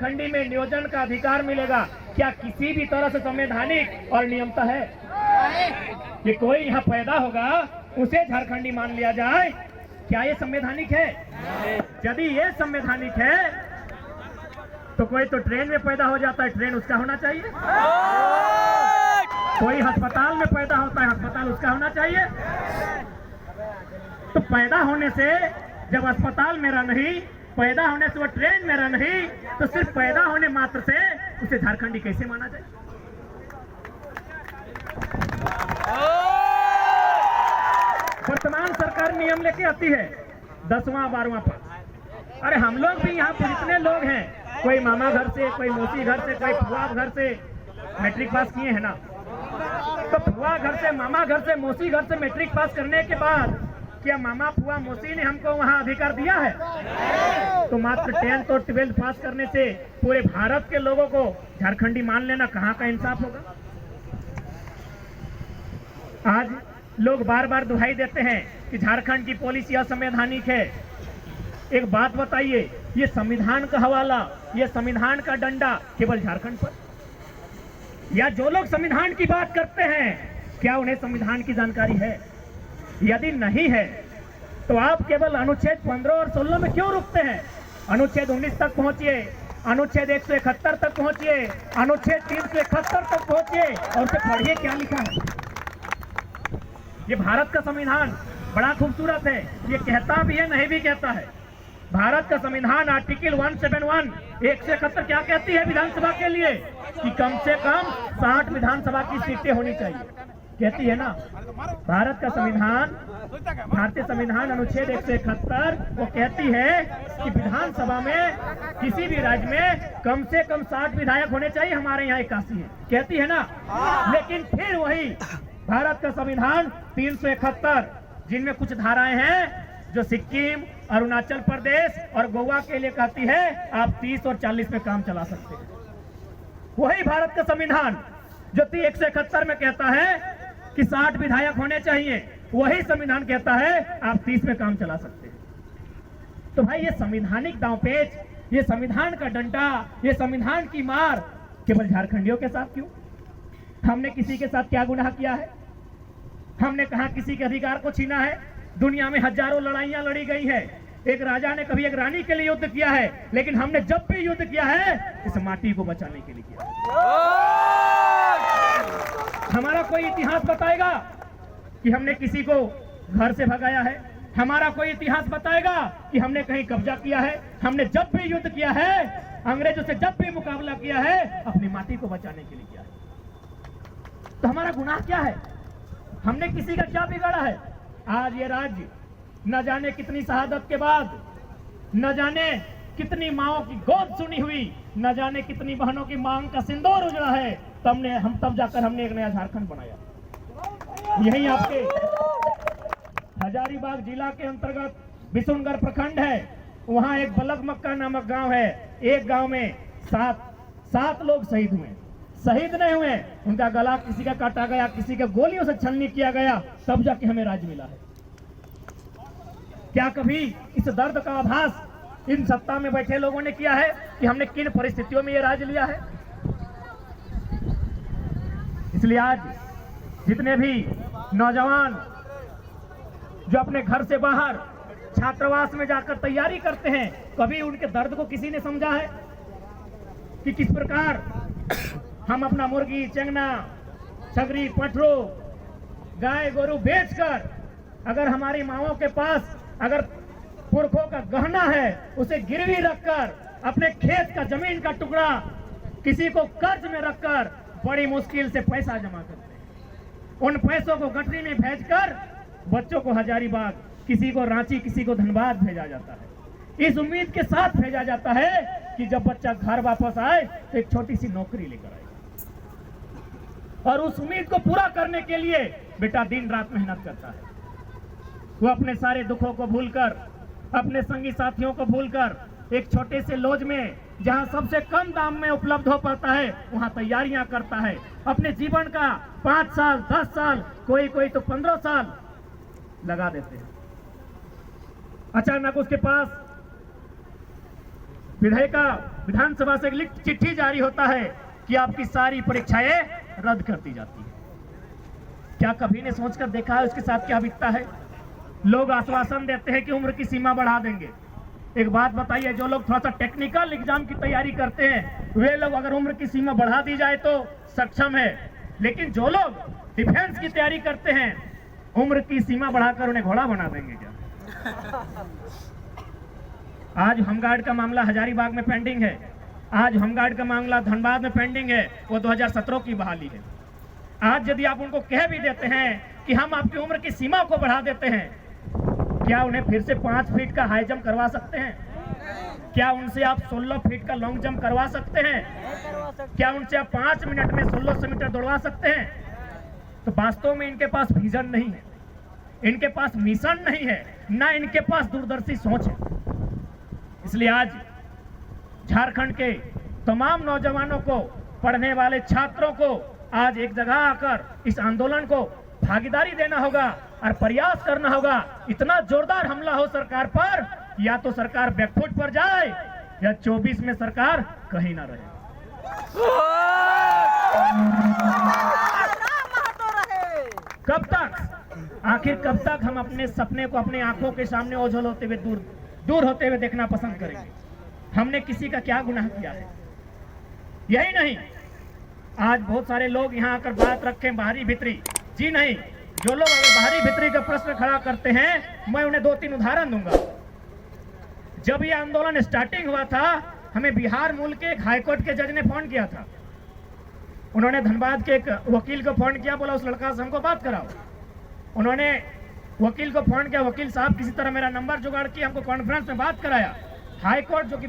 झारखंडी में नियोजन का अधिकार मिलेगा, क्या किसी भी तरह से संवैधानिक और नियमता है कि कोई यहाँ पैदा होगा उसे झारखंडी मान लिया जाए? क्या ये संवैधानिक है? यदि ये संवैधानिक है तो कोई तो ट्रेन में पैदा हो जाता है, ट्रेन उसका होना चाहिए। कोई अस्पताल में पैदा होता है, अस्पताल उसका होना चाहिए। तो पैदा होने से जब अस्पताल मेरा नहीं, पैदा होने से वो ट्रेन मेरा नहीं, तो सिर्फ पैदा होने मात्र से उसे झारखंडी कैसे माना जाए? वर्तमान सरकार नियम लेके आती है 10वां 12वां पास। अरे हम लोग भी यहाँ पर इतने लोग हैं, कोई मामा घर से, कोई मौसी घर से, कोई फुआ घर से मैट्रिक पास किए हैं ना। तो फुआ घर से, मामा घर से, मौसी घर से मैट्रिक पास करने के बाद क्या मामा फुआ मौसी ने हमको वहाँ अधिकार दिया है? तो मात्र 10th और 12th पास करने से पूरे भारत के लोगों को झारखंडी मान लेना कहाँ का इंसाफ होगा? आज लोग बार बार दुहाई देते हैं कि झारखंड की पॉलिसी असंवैधानिक है। एक बात बताइए, ये संविधान का हवाला, ये संविधान का डंडा केवल झारखंड पर, या जो लोग संविधान की बात करते हैं क्या उन्हें संविधान की जानकारी है? यदि नहीं है तो आप केवल अनुच्छेद 15 और 16 में क्यों रुकते हैं? अनुच्छेद 19 तक पहुंचिए, अनुच्छेद 171 तक पहुंचिए, अनुच्छेद 371 तक पहुंचिए और उसे पढ़िए क्या लिखा है। ये भारत का संविधान बड़ा खूबसूरत है, ये कहता भी है नहीं भी कहता है। भारत का संविधान आर्टिकल 171 171 क्या कहती है विधानसभा के लिए? कि कम से कम 60 विधानसभा की सीटें होनी चाहिए, कहती है ना। भारत का संविधान, भारतीय संविधान अनुच्छेद 171 वो कहती है कि विधानसभा में किसी भी राज्य में कम से कम 60 विधायक होने चाहिए। हमारे यहाँ 81 है, कहती है ना। लेकिन फिर वही भारत का संविधान 371 जिनमें कुछ धाराएं हैं जो सिक्किम, अरुणाचल प्रदेश और गोवा के लिए कहती है आप 30 और 40 पे काम चला सकते हैं। वही भारत का संविधान जो 171 में कहता है कि 60 विधायक होने चाहिए, वही संविधान कहता है आप 30 में काम चला सकते हैं। तो भाई ये संवैधानिक दांवपेच, ये संविधान का डंडा, ये संविधान की मार केवल झारखंडियों के साथ क्यों? हमने किसी के साथ क्या गुनाह किया है? हमने कहा किसी के अधिकार को छीना है? दुनिया में हजारों लड़ाइयां लड़ी गई है। एक राजा ने कभी एक रानी के लिए युद्ध किया है, लेकिन हमने जब भी युद्ध किया है इस माटी को बचाने के लिए किया। हमारा कोई इतिहास बताएगा कि हमने किसी को घर से भगाया है? हमारा कोई इतिहास बताएगा कि हमने कहीं कब्जा किया है? हमने जब भी युद्ध किया है, अंग्रेजों से जब भी मुकाबला किया है, अपनी माटी को बचाने के लिए किया है। तो हमारा गुनाह क्या है? हमने किसी का क्या बिगाड़ा है? आज ये राज्य न जाने कितनी शहादत के बाद, न जाने कितनी माओं की गोद सुनी हुई, न जाने कितनी बहनों की मांग का सिंदूर उजड़ा है, तब जाकर हमने एक नया झारखंड बनाया। यही आपके हजारीबाग जिला के अंतर्गत बिशुनगढ़ प्रखंड है, वहां एक बलग मक्का नामक गांव है। एक गांव में सात लोग शहीद हुए। शहीद नहीं हुए, उनका गला किसी का काटा गया, किसी के गोलियों से छलनी किया गया, तब जाके हमें राज मिला है। क्या कभी इस दर्द का आभास इन सत्ता में बैठे लोगों ने किया है कि हमने किन परिस्थितियों में ये राज लिया है? इसलिए आज जितने भी नौजवान जो अपने घर से बाहर छात्रावास में जाकर तैयारी करते हैं, कभी उनके दर्द को किसी ने समझा है कि किस प्रकार हम अपना मुर्गी, चंगना, छगरी, पटरू, गाय गोरू बेचकर, अगर हमारी माओं के पास अगर पुरखों का गहना है उसे गिरवी रखकर, अपने खेत का जमीन का टुकड़ा किसी को कर्ज में रखकर बड़ी मुश्किल से पैसा जमा करते हैं। उन पैसों को गठरी में भेजकर बच्चों को हजारीबाग, किसी को रांची, किसी को धनबाद भेजा जाता है। इस उम्मीद के साथ भेजा जाता है कि जब बच्चा घर वापस आए तो एक छोटी सी नौकरी लेकर आए। और उस उम्मीद को पूरा करने के लिए बेटा दिन रात मेहनत करता है। वो अपने सारे दुखों को भूलकर, अपने संगी साथियों को भूलकर, एक छोटे से लॉज में जहां सबसे कम दाम में उपलब्ध हो पाता है वहां तैयारियां करता है। अपने जीवन का 5 साल, 10 साल, कोई तो 15 साल लगा देते हैं। अचानक उसके पास विधानसभा से एक लिखित चिट्ठी जारी होता है कि आपकी सारी परीक्षाएं रद्द कर दी जाती है। क्या कभी ने सोचकर देखा है उसके साथ क्या बीतता है? लोग आश्वासन देते हैं कि उम्र की सीमा बढ़ा देंगे। एक बात बताइए, जो लोग थोड़ा सा टेक्निकल एग्जाम की तैयारी करते हैं वे लोग अगर उम्र की सीमा बढ़ा दी जाए तो सक्षम है, लेकिन जो लोग डिफेंस की तैयारी करते हैं उम्र की सीमा बढ़ाकर उन्हें घोड़ा बना देंगे क्या? आज होमगार्ड का मामला हजारीबाग में पेंडिंग है, आज होमगार्ड का मामला धनबाद में पेंडिंग है, वो 2017 की बहाली है। आज यदि आप उनको कह भी देते हैं कि हम आपकी उम्र की सीमा को बढ़ा देते हैं, क्या उन्हें फिर से 5 फीट का हाई जंप करवा सकते हैं? क्या उनसे आप 16 फीट का लॉन्ग जंप करवा सकते हैं? क्या उनसे आप 5 मिनट में 1600 मीटर दौड़वा सकते हैं? तो वास्तव में इनके पास विजन नहीं है, इनके पास मिशन नहीं है, ना इनके पास दूरदर्शी सोच है। इसलिए आज झारखंड के तमाम नौजवानों को, पढ़ने वाले छात्रों को आज एक जगह आकर इस आंदोलन को भागीदारी देना होगा और प्रयास करना होगा। इतना जोरदार हमला हो सरकार पर, या तो सरकार बैकफुट पर जाए या 24 में सरकार कहीं ना रहे। कब तक, आखिर कब तक हम अपने सपने को अपने आंखों के सामने ओझल होते हुए दूर होते हुए देखना पसंद करेंगे? हमने किसी का क्या गुनाह किया है? यही नहीं, आज बहुत सारे लोग यहाँ आकर बात रखें बाहरी भीतरी। जी नहीं, जो लोग अगर बाहरी भीतरी का प्रश्न खड़ा करते हैं मैं उन्हें 2-3 उदाहरण दूंगा। जब ये आंदोलन स्टार्टिंग हुआ था, हमें बिहार मूल के एक हाईकोर्ट के जज ने फोन किया था। उन्होंने धनबाद के एक वकील को फोन किया, बोला उस लड़का से हमको बात कराओ। उन्होंने वकील को फोन किया, वकील साहब किसी तरह मेरा नंबर जुगाड़ किया, हमको कॉन्फ्रेंस में बात कराया। हाईकोर्ट जो कि